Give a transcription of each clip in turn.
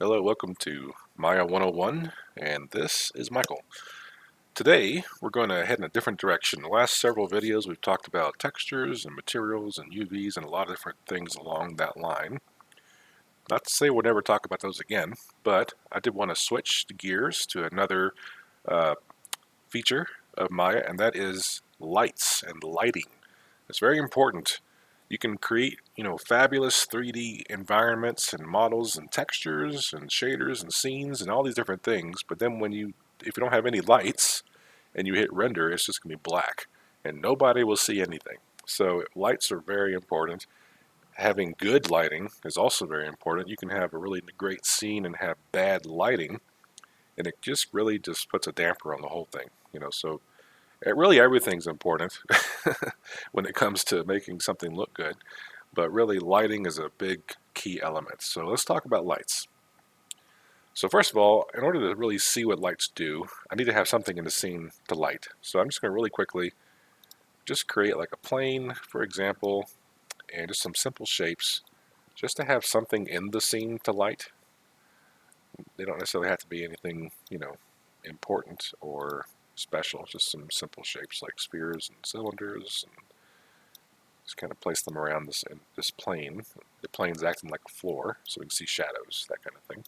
Hello, welcome to Maya 101, and this is Michael. Today, we're going to head in a different direction. The last several videos, we've talked about textures and materials and UVs and a lot of different things along that line. Not to say we'll never talk about those again, but I did want to switch the gears to another uh, feature of Maya, and that is lights and lighting. It's very important. You can create, fabulous 3D environments and models and textures and shaders and scenes and all these different things, but then if you don't have any lights and you hit render, it's just going to be black and nobody will see anything. So lights are very important. Having good lighting is also very important. You can have a really great scene and have bad lighting, and it just really just puts a damper on the whole thing, so really everything's important when it comes to making something look good, but really lighting is a big key element. So let's talk about lights. So first of all, in order to really see what lights do, I need to have something in the scene to light. So I'm just going to really quickly just create like a plane, for example, and just some simple shapes just to have something in the scene to light. They don't necessarily have to be anything, important or special, just some simple shapes like spheres and cylinders, and just kind of place them around this plane. The plane's acting like a floor, so we can see shadows, that kind of thing.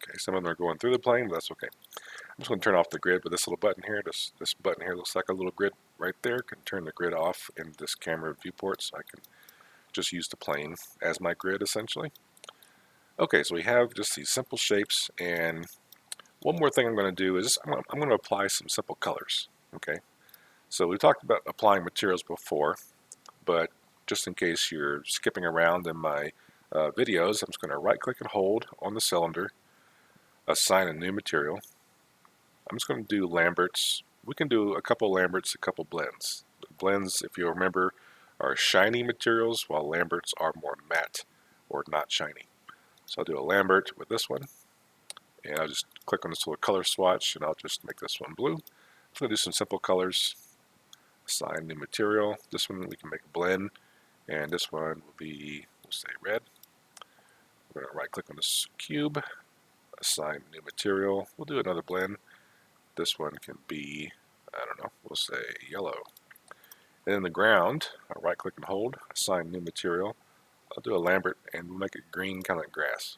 Okay, some of them are going through the plane, but that's okay. I'm just going to turn off the grid with this little button here. This button here looks like a little grid right there. Can turn the grid off in this camera viewport, so I can just use the plane as my grid essentially. Okay, so we have just these simple shapes, and one more thing I'm going to do is I'm going to apply some simple colors. Okay, so we talked about applying materials before, but just in case you're skipping around in my videos, I'm just going to right click and hold on the cylinder, assign a new material. I'm just going to do Lamberts. We can do a couple Lamberts, a couple blends. Blends, if you remember, are shiny materials, while Lamberts are more matte or not shiny. So I'll do a Lambert with this one, and I'll just click on this little color swatch, and I'll just make this one blue. I'm going to do some simple colors, assign new material. This one we can make a blend, and this one will be, we'll say red. We're going to right click on this cube, assign new material. We'll do another blend. This one can be, I don't know, we'll say yellow. And in the ground, I'll right click and hold, assign new material. I'll do a Lambert, and we'll make it green, kind of like grass.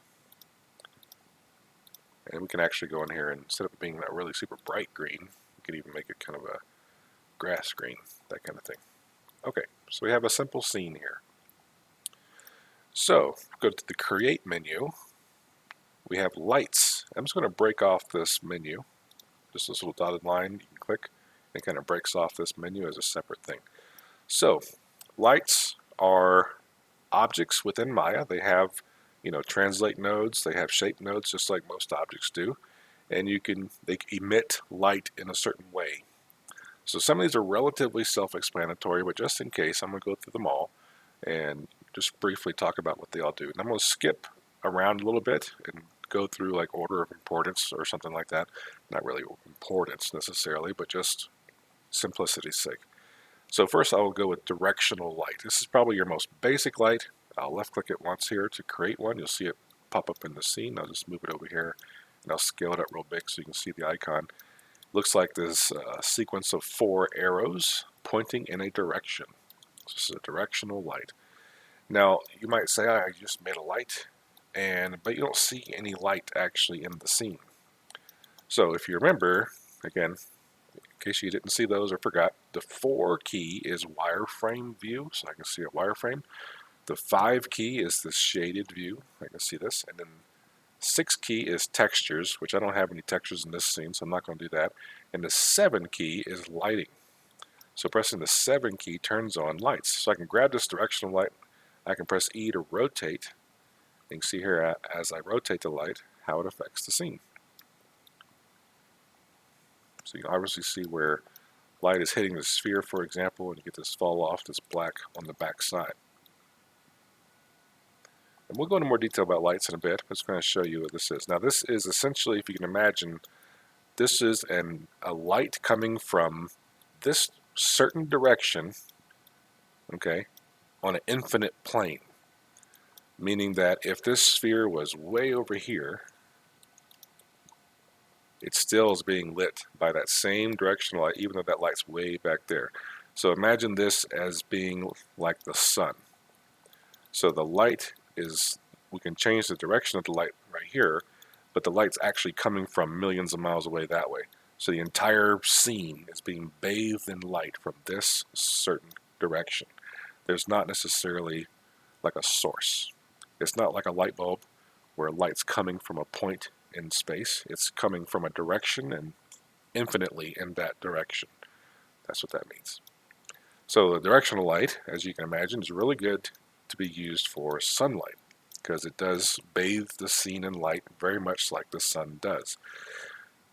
And we can actually go in here, and instead of being that really super bright green, we could even make it kind of a grass green, that kind of thing. Okay, so we have a simple scene here. So, go to the Create menu. We have lights. I'm just going to break off this menu. Just this little dotted line, you can click, and it kind of breaks off this menu as a separate thing. So, lights are objects within Maya. They have, translate nodes, they have shape nodes, just like most objects do, and they emit light in a certain way. So some of these are relatively self-explanatory, but just in case, I'm going to go through them all and just briefly talk about what they all do. And I'm going to skip around a little bit and go through like order of importance or something like that. Not really importance necessarily, but just simplicity's sake. So first I will go with directional light. This is probably your most basic light. I'll left click it once here to create one. You'll see it pop up in the scene. I'll just move it over here, and I'll scale it up real big so you can see the icon. Looks like this sequence of 4 arrows pointing in a direction. This is a directional light. Now you might say, I just made a light, but you don't see any light actually in the scene. So if you remember, again, in case you didn't see those or forgot, the 4 key is wireframe view, so I can see a wireframe. The 5 key is this shaded view, I can see this, and then 6 key is textures, which I don't have any textures in this scene, so I'm not going to do that. And the 7 key is lighting. So pressing the 7 key turns on lights. So I can grab this directional light, I can press E to rotate. You can see here as I rotate the light, how it affects the scene. So you can obviously see where light is hitting the sphere, for example, and you get this fall off, this black on the back side. And we'll go into more detail about lights in a bit. I'm just going to show you what this is. Now this is essentially, if you can imagine, this is a light coming from this certain direction, okay, on an infinite plane, meaning that if this sphere was way over here, it still is being lit by that same directional light, even though that light's way back there. So imagine this as being like the sun. So the light is, we can change the direction of the light right here, but the light's actually coming from millions of miles away that way. So the entire scene is being bathed in light from this certain direction. There's not necessarily like a source. It's not like a light bulb where light's coming from a point in space. It's coming from a direction and infinitely in that direction. That's what that means. So the directional light, as you can imagine, is really good to be used for sunlight because it does bathe the scene in light very much like the sun does.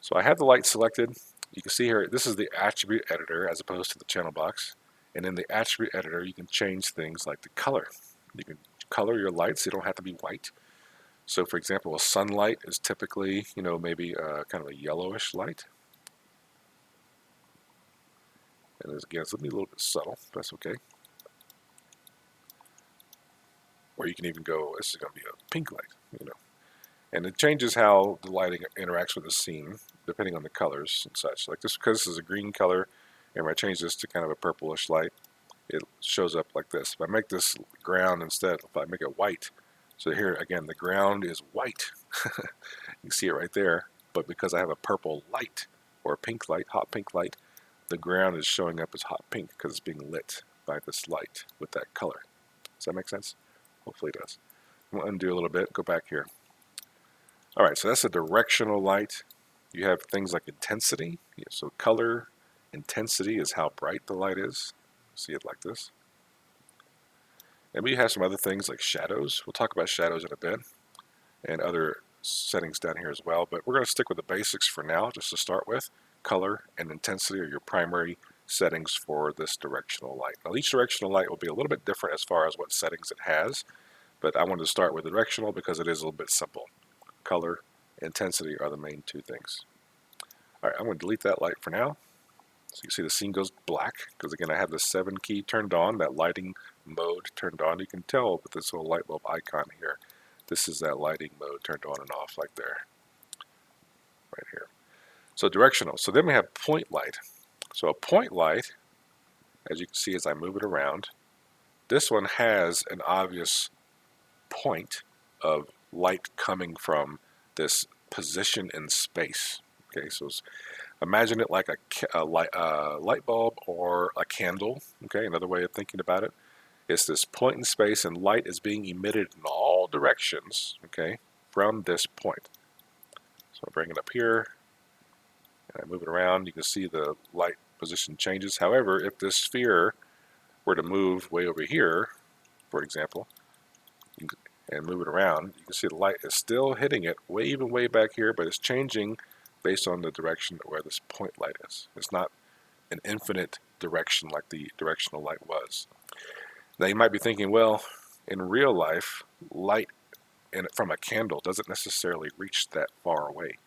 So I have the light selected. You can see here, this is the attribute editor as opposed to the channel box. And in the attribute editor, you can change things like the color. You can color your lights. They don't have to be white. So for example, a sunlight is typically, maybe kind of a yellowish light. And again, it's going to be a little bit subtle, but that's okay. Or you can even go, this is going to be a pink light, And it changes how the lighting interacts with the scene, depending on the colors and such. Like this, because this is a green color, and if I change this to kind of a purplish light, it shows up like this. If I make this ground instead, if I make it white, so here again, the ground is white. You can see it right there, but because I have a purple light, or a pink light, hot pink light, the ground is showing up as hot pink because it's being lit by this light with that color. Does that make sense? Hopefully it does. I'm going to undo a little bit, go back here. All right, so that's a directional light. You have things like intensity. So color intensity is how bright the light is. See it like this. And we have some other things like shadows. We'll talk about shadows in a bit and other settings down here as well. But we're going to stick with the basics for now, just to start with. Color and intensity are your primary settings for this directional light. Now each directional light will be a little bit different as far as what settings it has, but I wanted to start with the directional because it is a little bit simple. Color, intensity are the main two things. All right, I'm going to delete that light for now. So you can see the scene goes black because again I have the 7 key turned on, that lighting mode turned on. You can tell with this little light bulb icon here. This is that lighting mode turned on and off like there. Right here. So directional. So then we have point light. So a point light, as you can see as I move it around, this one has an obvious point of light coming from this position in space. Okay, so imagine it like a light bulb or a candle. Okay, another way of thinking about it. It's this point in space and light is being emitted in all directions, okay, from this point. So I bring it up here and I move it around. You can see the light position changes. However, if this sphere were to move way over here, for example, and move it around, you can see the light is still hitting it even way back here, but it's changing based on the direction where this point light is. It's not an infinite direction like the directional light was. Now you might be thinking, well, in real life, light from a candle doesn't necessarily reach that far away.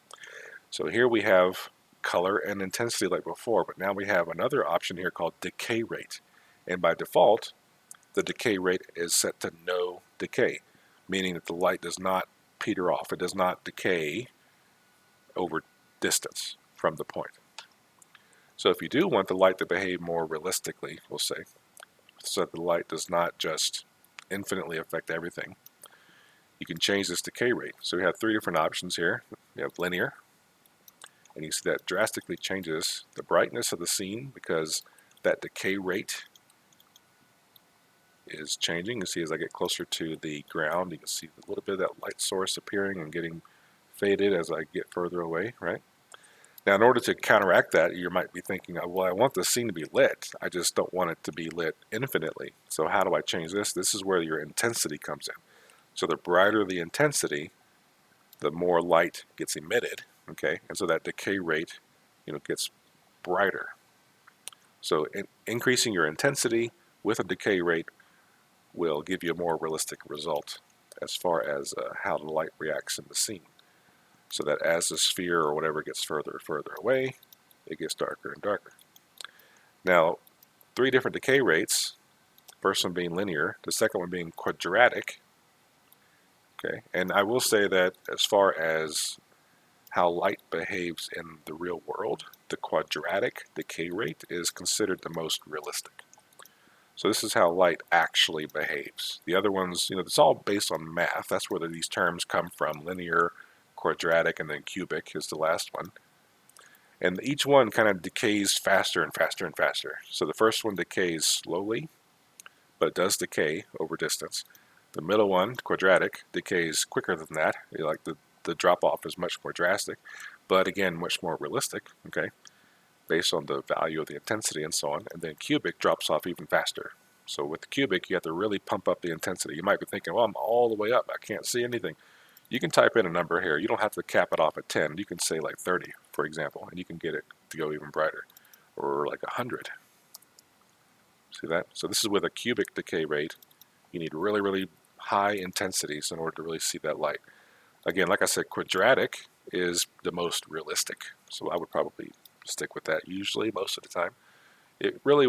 So here we have color and intensity like before, but now we have another option here called decay rate. And by default, the decay rate is set to no decay, meaning that the light does not peter off. It does not decay over distance from the point. So if you do want the light to behave more realistically, we'll say, so that the light does not just infinitely affect everything, you can change this decay rate. So we have 3 different options here. We have linear, and you see that drastically changes the brightness of the scene because that decay rate is changing. You see as I get closer to the ground, you can see a little bit of that light source appearing and getting faded as I get further away, right? Now, in order to counteract that, you might be thinking, well, I want the scene to be lit. I just don't want it to be lit infinitely. So how do I change this? This is where your intensity comes in. So the brighter the intensity, the more light gets emitted, okay? And so that decay rate, gets brighter. So increasing your intensity with a decay rate will give you a more realistic result as far as how the light reacts in the scene. So that as the sphere or whatever gets further and further away, it gets darker and darker. Now, 3 different decay rates First one being linear, the second one being quadratic. Okay, and I will say that as far as how light behaves in the real world, the quadratic decay rate is considered the most realistic. So this is how light actually behaves. The other ones, it's all based on math. That's where these terms come from. Linear, quadratic, and then cubic is the last one. And each one kind of decays faster and faster and faster. So the first one decays slowly, but it does decay over distance. The middle one, quadratic, decays quicker than that. Like the drop off is much more drastic, but again, much more realistic, okay, based on the value of the intensity and so on. And then cubic drops off even faster. So with the cubic, you have to really pump up the intensity. You might be thinking, well, I'm all the way up. I can't see anything. You can type in a number here. You don't have to cap it off at 10. You can say like 30, for example, and you can get it to go even brighter, or like 100. See that? So this is with a cubic decay rate. You need really, really high intensities in order to really see that light. Again, like I said, quadratic is the most realistic. So I would probably stick with that usually most of the time. It really,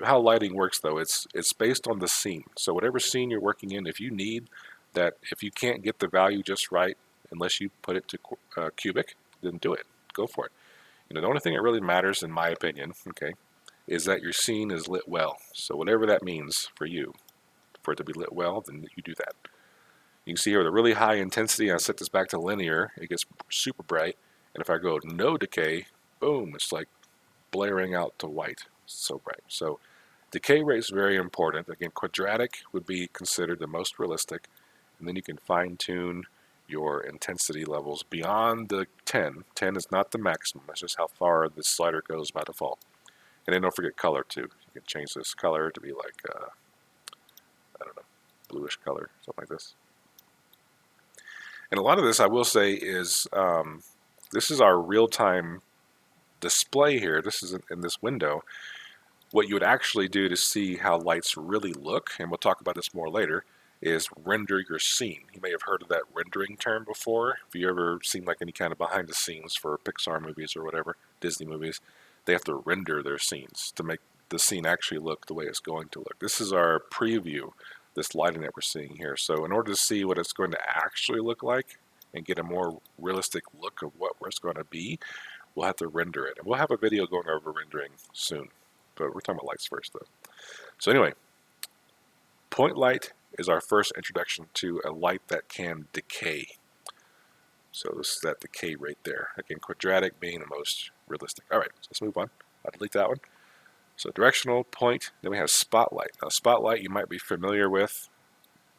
how lighting works though, it's based on the scene. So whatever scene you're working in, if you you can't get the value just right, unless you put it to cubic, then do it. Go for it. The only thing that really matters, in my opinion, okay, is that your scene is lit well. So whatever that means for you, for it to be lit well, then you do that. You can see here with a really high intensity, I set this back to linear, it gets super bright. And if I go no decay, boom, it's like blaring out to white. It's so bright. So decay rate is very important. Again, quadratic would be considered the most realistic. And then you can fine tune your intensity levels beyond the 10. 10 is not the maximum. That's just how far the slider goes by default. And then don't forget color too. You can change this color to be like, I don't know, bluish color, something like this. And a lot of this, I will say, is this is our real-time display here. This is in this window. What you would actually do to see how lights really look, and we'll talk about this more later, is render your scene. You may have heard of that rendering term before. If you ever seen like any kind of behind the scenes for Pixar movies or whatever, Disney movies, they have to render their scenes to make the scene actually look the way it's going to look. This is our preview, this lighting that we're seeing here. So in order to see what it's going to actually look like and get a more realistic look of what it's going to be, we'll have to render it. And we'll have a video going over rendering soon. But we're talking about lights first though. So anyway, point light is our first introduction to a light that can decay. So this is that decay rate there. Again, quadratic being the most realistic. All right, so let's move on. I'll delete that one. So directional, point, then we have spotlight. Now spotlight you might be familiar with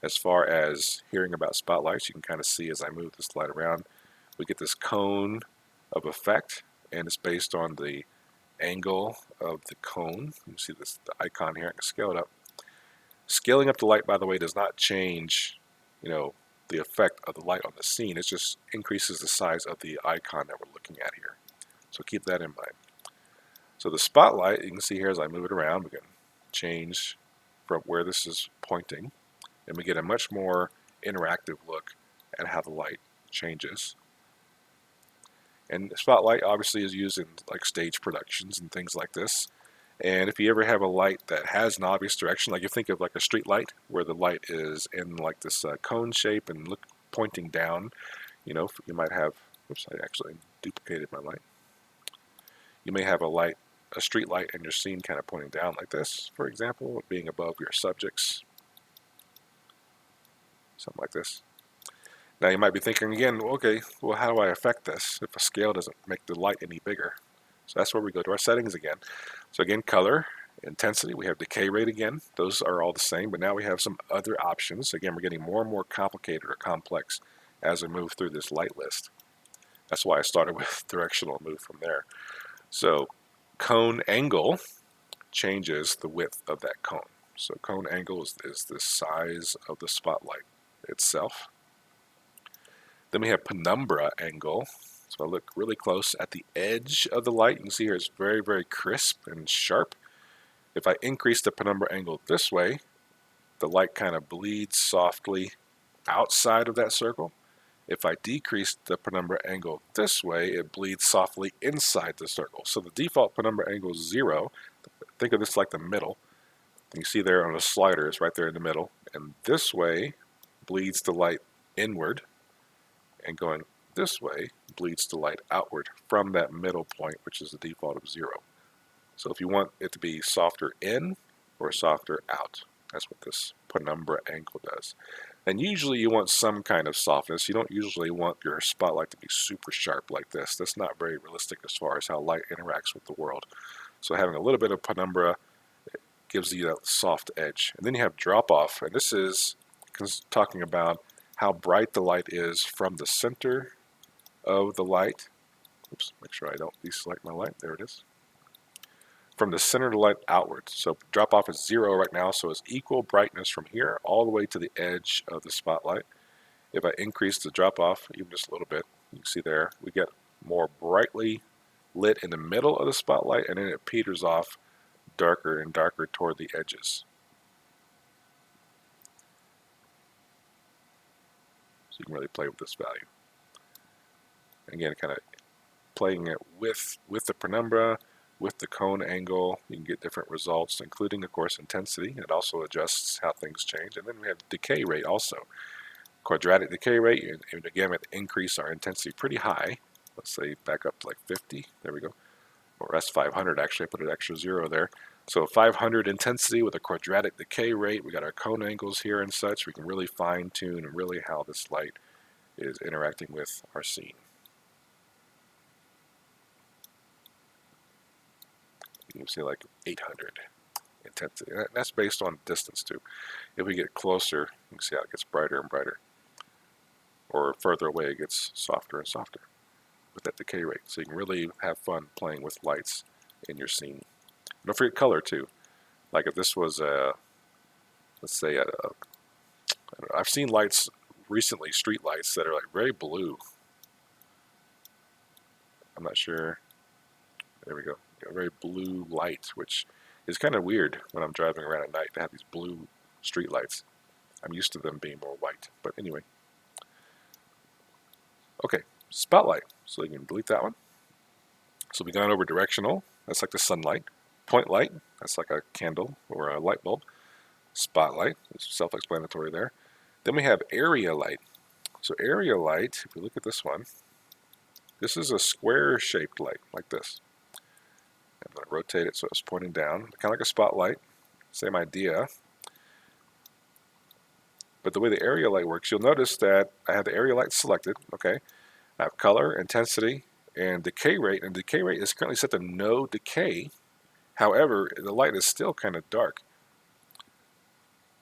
as far as hearing about spotlights. You can kind of see as I move this light around, we get this cone of effect, and it's based on the angle of the cone. You see this the icon here. I can scale it up. Scaling up the light, by the way, does not change, the effect of the light on the scene. It just increases the size of the icon that we're looking at here. So keep that in mind. So the spotlight, you can see here as I move it around, we can change from where this is pointing, and we get a much more interactive look at how the light changes. And the spotlight obviously is used in like stage productions and things like this. And if you ever have a light that has an obvious direction, like you think of like a street light where the light is in like this cone shape and pointing down, you might have, oops, I actually duplicated my light. You may have a street light in your scene kind of pointing down like this, for example, being above your subjects, something like this. Now you might be thinking again, okay, well how do I affect this if a scale doesn't make the light any bigger? So that's where we go to our settings again. So again, color, intensity, we have decay rate again. Those are all the same, but now we have some other options. Again, we're getting more and more complicated or complex as we move through this light list. That's why I started with directional and moved from there. So cone angle changes the width of that cone. So cone angle is the size of the spotlight itself. Then we have penumbra angle. So I look really close at the edge of the light. You can see here it's very, very crisp and sharp. If I increase the penumbra angle this way, the light kind of bleeds softly outside of that circle. If I decrease the penumbra angle this way, it bleeds softly inside the circle. So the default penumbra angle is 0. Think of this like the middle. You see there on the slider, it's right there in the middle, and this way bleeds the light inward, and going this way bleeds the light outward from that middle point, which is the default of 0. So if you want it to be softer in or softer out, that's what this penumbra angle does. And usually you want some kind of softness. You don't usually want your spotlight to be super sharp like this. That's not very realistic as far as how light interacts with the world. So having a little bit of penumbra gives you that soft edge. And then you have drop off, and this is talking about how bright the light is from the center of the light. Oops, make sure I don't deselect my light. There it is. From the center of the light outwards. So drop off is 0 right now, so it's equal brightness from here all the way to the edge of the spotlight. If I increase the drop off even just a little bit, you can see there we get more brightly lit in the middle of the spotlight, and then it peters off darker and darker toward the edges. So you can really play with this value. Again, kind of playing it with the penumbra, with the cone angle, you can get different results, including, of course, intensity. It also adjusts how things change. And then we have decay rate also. Quadratic decay rate, and again, we have to increase our intensity pretty high. Let's say back up to like 50. There we go. Or that's 500, actually. I put an extra 0 there. So 500 intensity with a quadratic decay rate. We got our cone angles here and such. We can really fine tune really how this light is interacting with our scene. You can see like 800 intensity. That's based on distance too. If we get closer, you can see how it gets brighter and brighter. Or further away, it gets softer and softer with that decay rate. So you can really have fun playing with lights in your scene. Don't forget color too. Like if this was let's say I've seen lights recently, street lights that are like very blue. I'm not sure. There we go. A very blue light, which is kind of weird when I'm driving around at night to have these blue street lights. I'm used to them being more white, but anyway. Okay, spotlight. So you can delete that one. So we've gone over directional. That's like the sunlight. Point light. That's like a candle or a light bulb. Spotlight. It's self-explanatory there. Then we have area light. So area light, if you look at this one, this is a square-shaped light like this. I'm going to rotate it so it's pointing down, kind of like a spotlight, same idea. But the way the area light works, you'll notice that I have the area light selected, okay? I have color, intensity, and decay rate, and decay rate is currently set to no decay. However, the light is still kind of dark.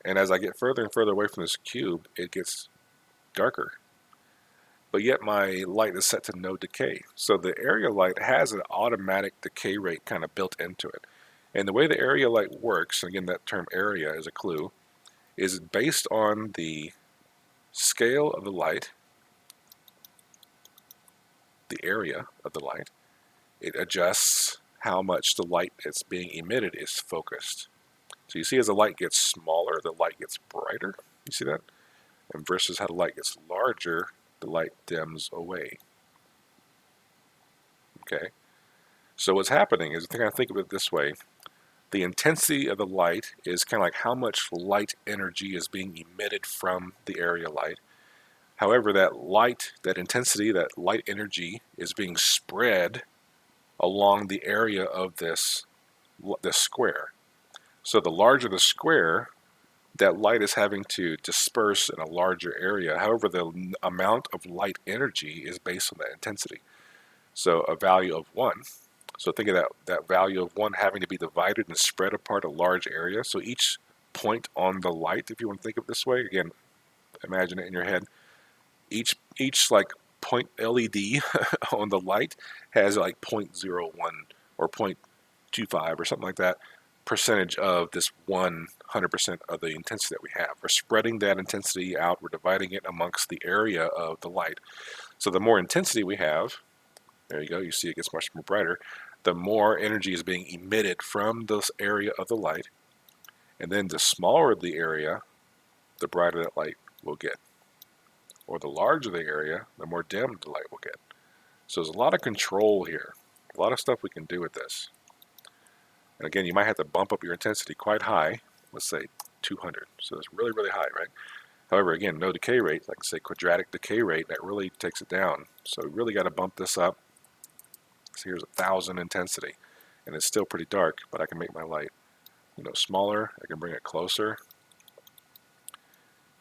And as I get further and further away from this cube, it gets darker. But yet my light is set to no decay. So the area light has an automatic decay rate kind of built into it. And the way the area light works, again that term area is a clue, is based on the scale of the light, the area of the light. It adjusts how much the light that's being emitted is focused. So you see as the light gets smaller, the light gets brighter. You see that? And versus how the light gets larger, the light dims away. Okay, so what's happening is, I think of it this way, the intensity of the light is kind of like how much light energy is being emitted from the area light. However, that light, that intensity, that light energy is being spread along the area of this square. So the larger the square, that light is having to disperse in a larger area. However, the amount of light energy is based on that intensity. So a value of 1. So think of that value of 1 having to be divided and spread apart a large area. So each point on the light, if you want to think of it this way, again, imagine it in your head. Each like point LED on the light has like 0.01 or 0.25 or something like that percentage of this 100% of the intensity that we have. We're spreading that intensity out. We're dividing it amongst the area of the light. So the more intensity we have, there you go, you see it gets much more brighter, the more energy is being emitted from this area of the light. And then the smaller the area, the brighter that light will get. Or the larger the area, the more dim the light will get. So there's a lot of control here. A lot of stuff we can do with this. And again, you might have to bump up your intensity quite high let's say 200. So it's really, really high, right? However, again, no decay rate, like say quadratic decay rate, that really takes it down. So we really got to bump this up. So here's 1,000 intensity, and it's still pretty dark, but I can make my light, smaller. I can bring it closer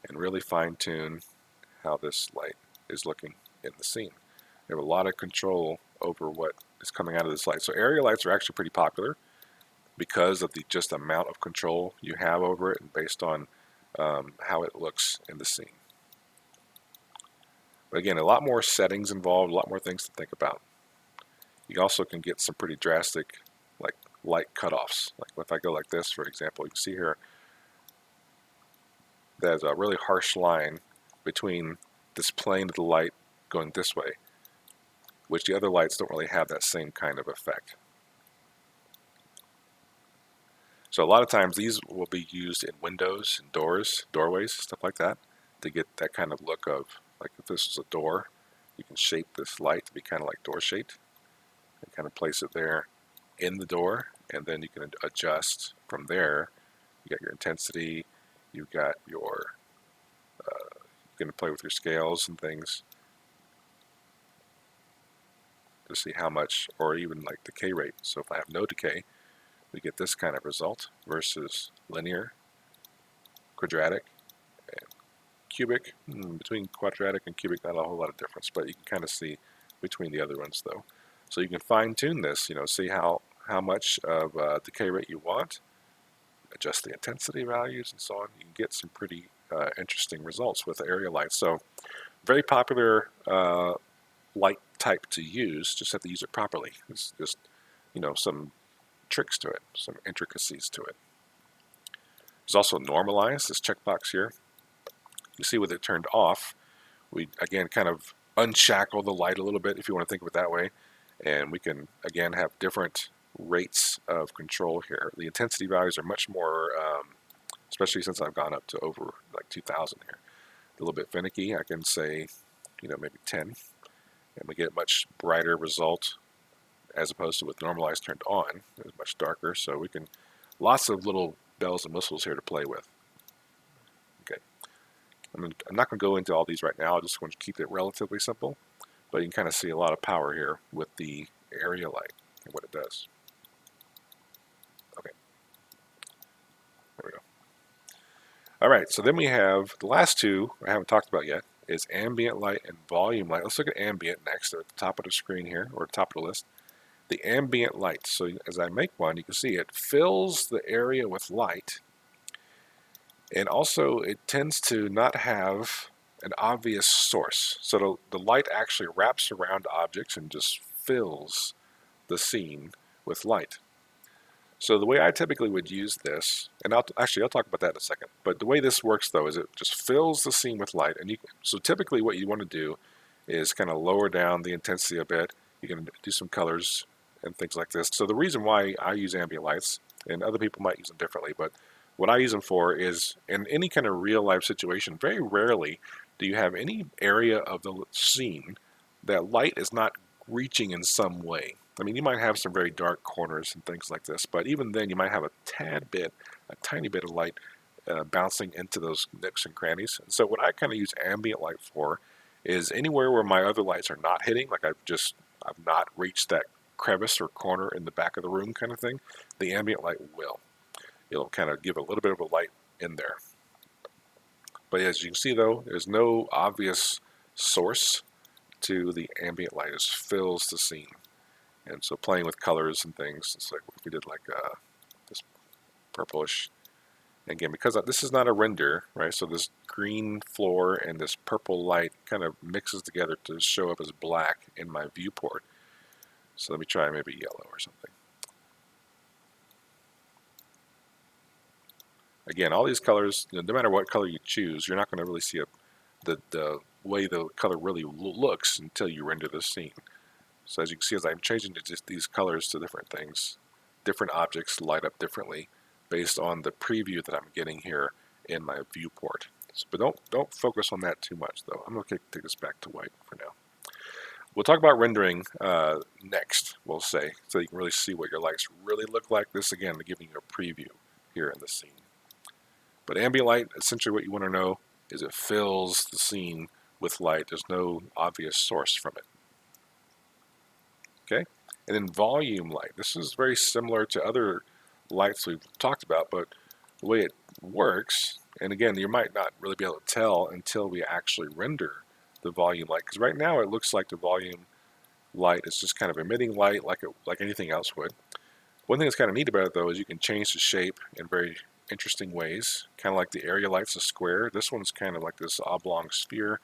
and really fine tune how this light is looking in the scene. We have a lot of control over what is coming out of this light. So area lights are actually pretty popular because of the just amount of control you have over it and based on how it looks in the scene. But again, a lot more settings involved, a lot more things to think about. You also can get some pretty drastic like light cutoffs. Like if I go like this, for example, you can see here there's a really harsh line between this plane of the light going this way, which the other lights don't really have that same kind of effect. So a lot of times these will be used in windows and doors, doorways, stuff like that, to get that kind of look of, like if this is a door, you can shape this light to be kind of like door shaped and kind of place it there in the door, and then you can adjust from there. You got your intensity, you've got your, you're going to play with your scales and things to see how much, or even like decay rate. So if I have no decay, we get this kind of result versus linear, quadratic, and cubic. Between quadratic and cubic, not a whole lot of difference, but you can kind of see between the other ones though. So you can fine tune this, see how much of decay rate you want, adjust the intensity values and so on. You can get some pretty interesting results with area lights. So very popular light type to use, just have to use it properly. It's just, some tricks to it, some intricacies to it. There's also normalize, this checkbox here. You see with it turned off, we again kind of unshackle the light a little bit, if you want to think of it that way, and we can again have different rates of control here. The intensity values are much more, especially since I've gone up to over like 2,000 here, a little bit finicky. I can say, maybe 10, and we get a much brighter result as opposed to with normalized turned on. It's much darker, so we can, lots of little bells and whistles here to play with. Okay, I'm not going to go into all these right now. I just want to keep it relatively simple, but you can kind of see a lot of power here with the area light and what it does. Okay, there we go. All right, so then we have the last two I haven't talked about yet is ambient light and volume light. Let's look at ambient next. They're at the top of the screen here, or top of the list. The ambient light. So as I make one, you can see it fills the area with light, and also it tends to not have an obvious source. So the light actually wraps around objects and just fills the scene with light. So the way I typically would use this, and I'll talk about that in a second, but the way this works though is it just fills the scene with light. And so typically what you want to do is kind of lower down the intensity a bit. You can do some colors and things like this. So the reason why I use ambient lights, and other people might use them differently, but what I use them for is in any kind of real life situation, very rarely do you have any area of the scene that light is not reaching in some way. I mean, you might have some very dark corners and things like this, but even then you might have a tiny bit of light bouncing into those nooks and crannies. And so what I kind of use ambient light for is anywhere where my other lights are not hitting, like I've not reached that crevice or corner in the back of the room kind of thing, the ambient light will. It'll kind of give a little bit of a light in there. But as you can see though, there's no obvious source to the ambient light. It just fills the scene. And so playing with colors and things, it's like if we did like this purplish. And again, because this is not a render, right? So this green floor and this purple light kind of mixes together to show up as black in my viewport. So let me try maybe yellow or something. Again, all these colors, no matter what color you choose, you're not going to really see the way the color really looks until you render the scene. So as you can see, as I'm changing just these colors to different things, different objects light up differently based on the preview that I'm getting here in my viewport. So, but don't focus on that too much though. I'm going to take this back to white for now. We'll talk about rendering next, we'll say, so you can really see what your lights really look like. This again, giving you a preview here in the scene. But ambient light, essentially what you want to know is it fills the scene with light. There's no obvious source from it. Okay? And then volume light. This is very similar to other lights we've talked about, but the way it works, and again, you might not really be able to tell until we actually render the volume light, because right now it looks like the volume light is just kind of emitting light like anything else would. One thing that's kind of neat about it though is you can change the shape in very interesting ways, kind of like the area light's a square. This one's kind of like this oblong sphere.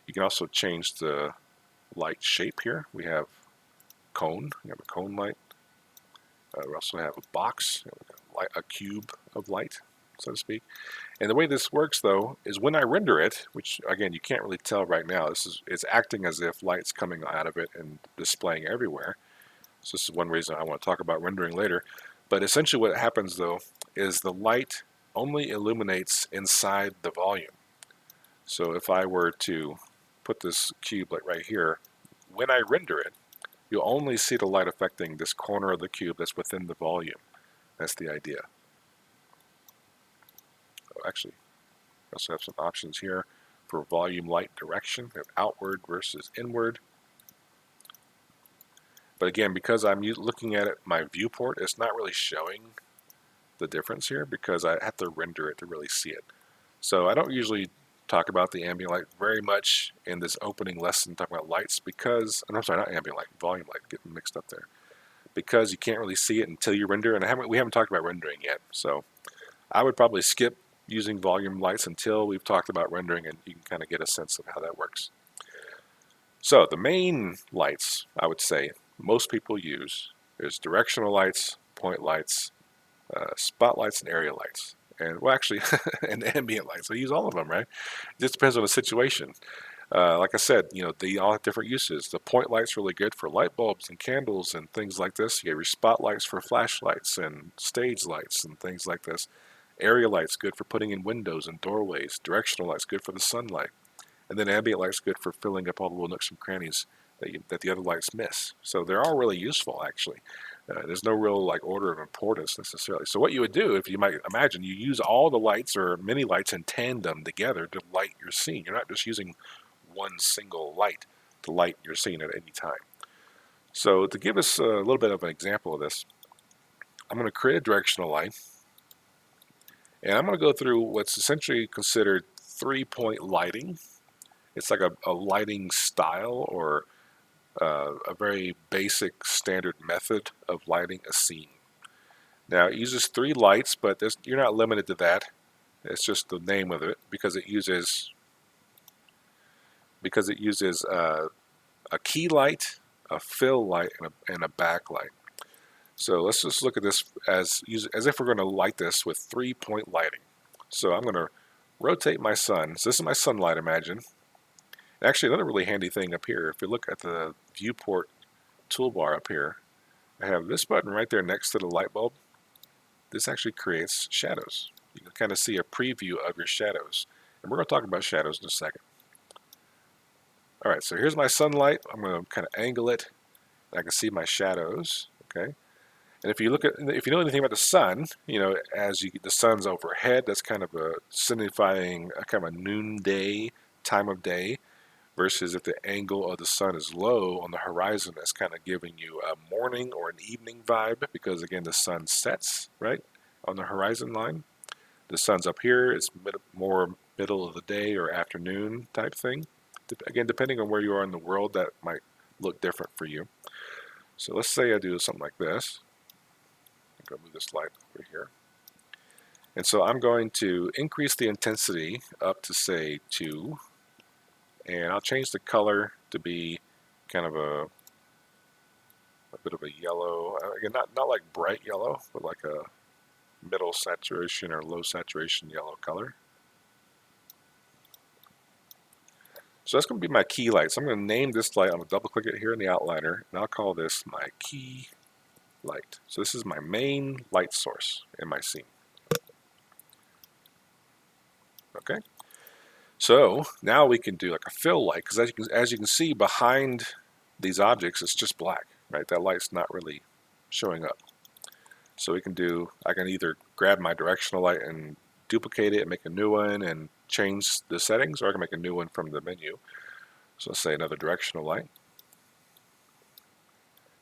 You can also change the light shape here. We have cone. We have a cone light. We also have a box, a cube of light, so to speak. And the way this works though is when I render it, which again you can't really tell right now, it's acting as if light's coming out of it and displaying everywhere. So this is one reason I want to talk about rendering later. But essentially what happens though is the light only illuminates inside the volume. So if I were to put this cube like right here, when I render it, you'll only see the light affecting this corner of the cube that's within the volume. That's the idea. Actually, we also have some options here for volume light direction. We have outward versus inward. But again, because I'm looking at it, my viewport, it's not really showing the difference here because I have to render it to really see it. So I don't usually talk about the ambient light very much in this opening lesson talking about lights because, I'm sorry, not ambient light, volume light, getting mixed up there. Because you can't really see it until you render, and we haven't talked about rendering yet. So I would probably skip using volume lights until we've talked about rendering and you can kind of get a sense of how that works. So the main lights, I would say, most people use is directional lights, point lights, spotlights, and area lights. And well, actually, and ambient lights. I use all of them, right? It just depends on the situation. Like I said, they all have different uses. The point light's really good for light bulbs and candles and things like this. You have your spotlights for flashlights and stage lights and things like this. Area light's good for putting in windows and doorways. Directional light's good for the sunlight. And then ambient light's good for filling up all the little nooks and crannies that the other lights miss. So they're all really useful, actually. There's no real order of importance necessarily. So what you would do, if you might imagine, you use all the lights or many lights in tandem together to light your scene. You're not just using one single light to light your scene at any time. So to give us a little bit of an example of this, I'm going to create a directional light. And I'm going to go through what's essentially considered 3-point lighting. It's like a lighting style or a very basic standard method of lighting a scene. Now it uses 3 lights, but you're not limited to that. It's just the name of it because it uses a key light, a fill light, and a backlight. So let's just look at this as if we're going to light this with 3-point lighting. So I'm going to rotate my sun. So this is my sunlight, imagine. Actually, another really handy thing up here, if you look at the viewport toolbar up here, I have this button right there next to the light bulb. This actually creates shadows. You can kind of see a preview of your shadows. And we're going to talk about shadows in a second. Alright, so here's my sunlight. I'm going to kind of angle it. I can see my shadows. Okay. And if you know anything about the sun, the sun's overhead, that's kind of signifying a kind of a noonday time of day, versus if the angle of the sun is low on the horizon, that's kind of giving you a morning or an evening vibe, because again, the sun sets right on the horizon line. The sun's up here, it's more middle of the day or afternoon type thing. Again, depending on where you are in the world, that might look different for you. So let's say I do something like this. I'm going to move this light over here. And so I'm going to increase the intensity up to say 2. And I'll change the color to be kind of a bit of a yellow. Again, not like bright yellow, but like a middle saturation or low saturation yellow color. So that's going to be my key light. So I'm going to name this light. I'm going to double click it here in the outliner, and I'll call this my key light. So this is my main light source in my scene. Okay. So now we can do like a fill light, because as you can see behind these objects, it's just black, right? That light's not really showing up. So I can either grab my directional light and duplicate it and make a new one and change the settings, or I can make a new one from the menu. So let's say another directional light.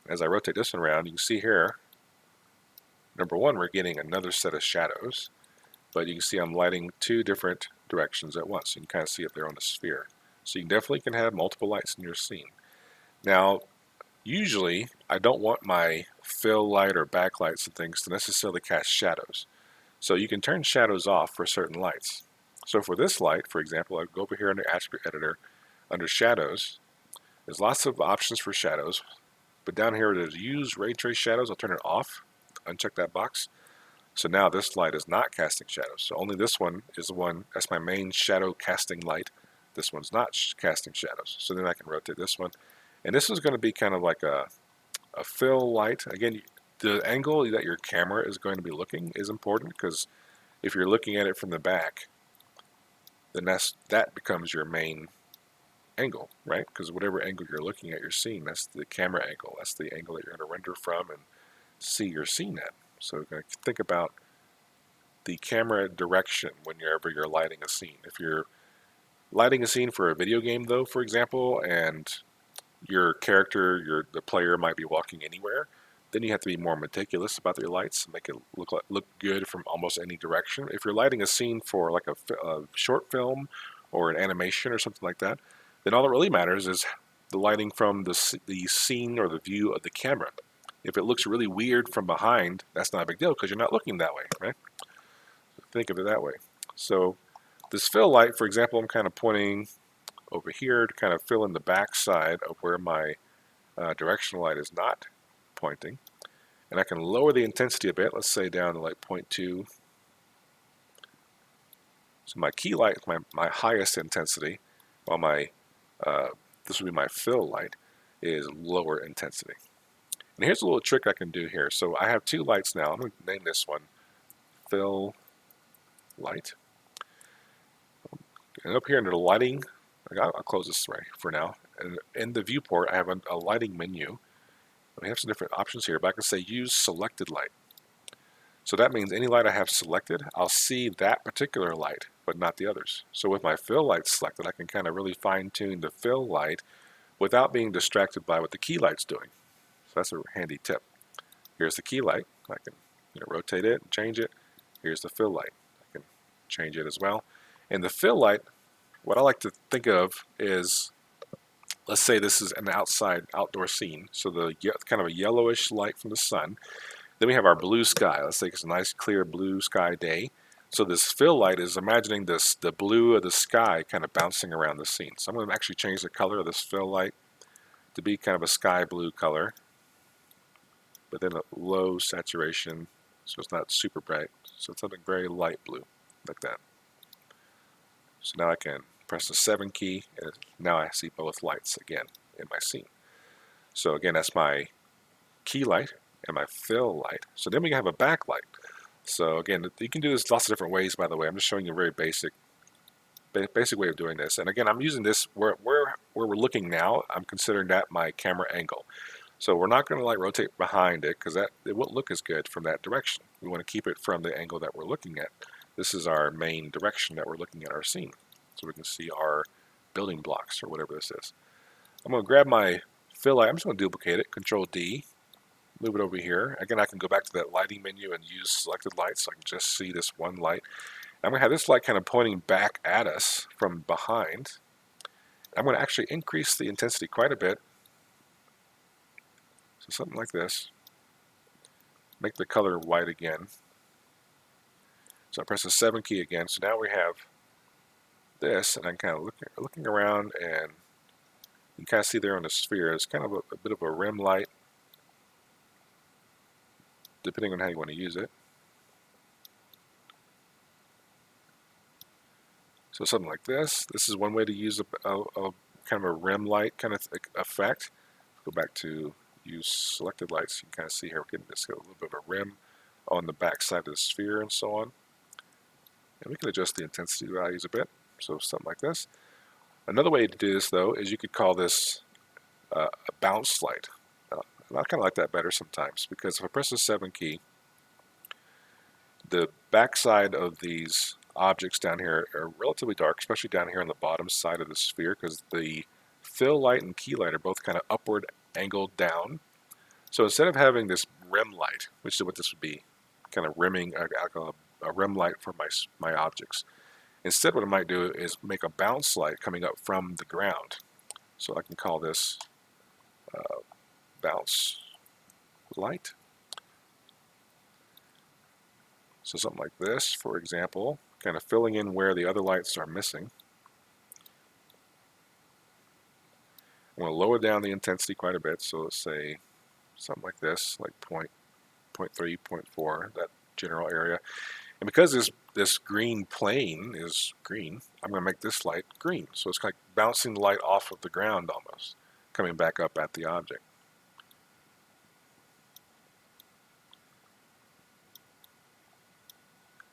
As I rotate this one around, you can see here, number one, we're getting another set of shadows, but you can see I'm lighting two different directions at once. You can kind of see it there on the sphere. So you definitely can have multiple lights in your scene. Now, usually, I don't want my fill light or backlights and things to necessarily cast shadows. So you can turn shadows off for certain lights. So for this light, for example, I go over here under Attribute Editor, under Shadows. There's lots of options for shadows, but down here there's Use Ray Trace Shadows. I'll turn it off, uncheck that box. So now this light is not casting shadows. So only this one is the one, that's my main shadow casting light. This one's not casting shadows. So then I can rotate this one. And this is going to be kind of like a fill light. Again, the angle that your camera is going to be looking is important, because if you're looking at it from the back, then that becomes your main angle, right? Because whatever angle you're looking at, you're seeing, that's the camera angle. That's the angle that you're going to render from and see your scene at. So you're going to think about the camera direction whenever you're lighting a scene. If you're lighting a scene for a video game, though, for example, and your character, the player might be walking anywhere, then you have to be more meticulous about your lights, make it look good from almost any direction. If you're lighting a scene for like a short film or an animation or something like that, then all that really matters is the lighting from the scene or the view of the camera. If it looks really weird from behind, that's not a big deal because you're not looking that way, right? Think of it that way. So this fill light, for example, I'm kind of pointing over here to kind of fill in the back side of where my directional light is not pointing. And I can lower the intensity a bit, let's say down to like 0.2. So my key light is my highest intensity, while this would be my fill light, is lower intensity. And here's a little trick I can do here. So I have two lights now. I'm going to name this one Fill Light. And up here under the lighting, I'll close this right for now. And in the viewport, I have a lighting menu. We have some different options here, but I can say Use Selected Light. So that means any light I have selected, I'll see that particular light, but not the others. So with my fill light selected, I can kind of really fine-tune the fill light without being distracted by what the key light's doing. So that's a handy tip. Here's the key light. I can rotate it and change it. Here's the fill light. I can change it as well. And the fill light, what I like to think of is, let's say this is an outdoor scene. So the kind of a yellowish light from the sun. Then we have our blue sky. Let's say it's a nice clear blue sky day. So this fill light is imagining the blue of the sky kind of bouncing around the scene. So I'm going to actually change the color of this fill light to be kind of a sky blue color, but then a low saturation, so it's not super bright. So it's something very light blue, like that. So now I can press the 7 key, and now I see both lights again in my scene. So again, that's my key light and my fill light. So then we have a backlight. So again, you can do this lots of different ways, by the way. I'm just showing you a very basic way of doing this. And again, I'm using this where we're looking now. I'm considering that my camera angle. So we're not going to like rotate behind it, because it won't look as good from that direction. We want to keep it from the angle that we're looking at. This is our main direction that we're looking at our scene. So we can see our building blocks or whatever this is. I'm going to grab my fill light. I'm just going to duplicate it, Control D, move it over here. Again, I can go back to that lighting menu and use selected light, so I can just see this one light. I'm going to have this light kind of pointing back at us from behind. I'm going to actually increase the intensity quite a bit. So something like this. Make the color white again. So I press the 7 key again. So now we have this, and I'm kind of looking around, and you can kind of see there on the sphere, it's kind of a bit of a rim light, depending on how you want to use it. So something like this. This is one way to use a kind of a rim light kind of effect. Go back to Use Selected Lights. You can kind of see here we're getting this a little bit of a rim on the back side of the sphere and so on. And we can adjust the intensity values a bit. So something like this. Another way to do this, though, is you could call this a bounce light. And I kind of like that better sometimes, because if I press the 7 key, the backside of these objects down here are relatively dark, especially down here on the bottom side of the sphere, because the fill light and key light are both kind of upward angled down. So instead of having this rim light, which is what this would be, kind of rimming a rim light for my objects, instead what I might do is make a bounce light coming up from the ground. So I can call this bounce light. So something like this, for example, kind of filling in where the other lights are missing. I'm going to lower down the intensity quite a bit, so let's say something like this, like 0.3, 0.4, that general area. And because this green plane is green, I'm going to make this light green. So it's like bouncing the light off of the ground almost, coming back up at the object.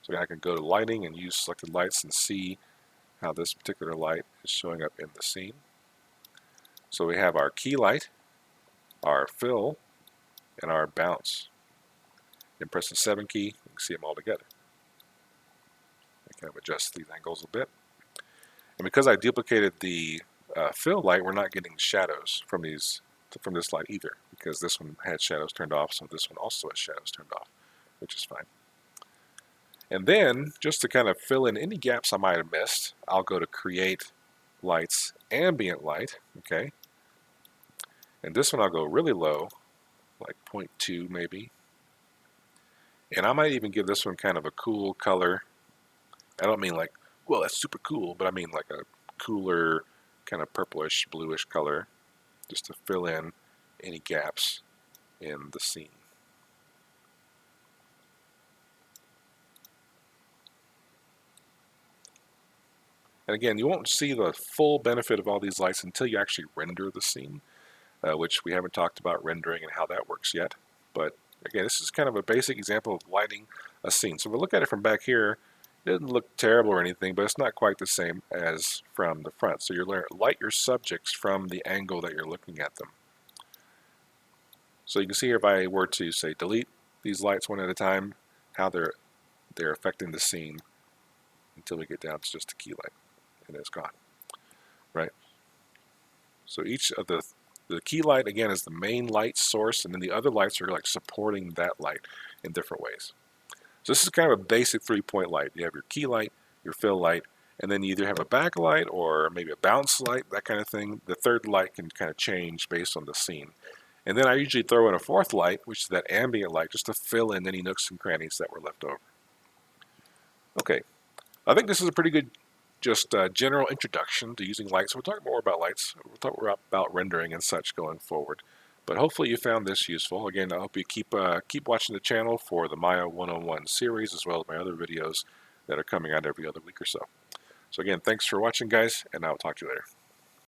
So I can go to lighting and use selected lights and see how this particular light is showing up in the scene. So we have our key light, our fill, and our bounce. And press the 7 key, you can see them all together. I kind of adjust these angles a bit. And because I duplicated the fill light, we're not getting shadows from this light either, because this one had shadows turned off, so this one also has shadows turned off, which is fine. And then, just to kind of fill in any gaps I might have missed, I'll go to Create Lights, Ambient Light, okay? And this one I'll go really low, like 0.2 maybe. And I might even give this one kind of a cool color. I don't mean like, well, that's super cool, but I mean like a cooler, kind of purplish, bluish color, just to fill in any gaps in the scene. And again, you won't see the full benefit of all these lights until you actually render the scene, which we haven't talked about rendering and how that works yet. But again, this is kind of a basic example of lighting a scene. So if we look at it from back here, it doesn't look terrible or anything, but it's not quite the same as from the front. So you light your subjects from the angle that you're looking at them. So you can see here, if I were to say delete these lights one at a time, how they're affecting the scene until we get down to just a key light. And it's gone, right? So each of the key light, again, is the main light source, and then the other lights are like supporting that light in different ways. So this is kind of a basic 3-point light. You have your key light, your fill light, and then you either have a backlight or maybe a bounce light, that kind of thing. The third light can kind of change based on the scene. And then I usually throw in a fourth light, which is that ambient light, just to fill in any nooks and crannies that were left over. Okay, I think this is a pretty good just a general introduction to using lights. We'll talk more about lights. We'll talk more about rendering and such going forward. But hopefully you found this useful. Again, I hope you keep watching the channel for the Maya 101 series, as well as my other videos that are coming out every other week or so. So again, thanks for watching, guys, and I'll talk to you later.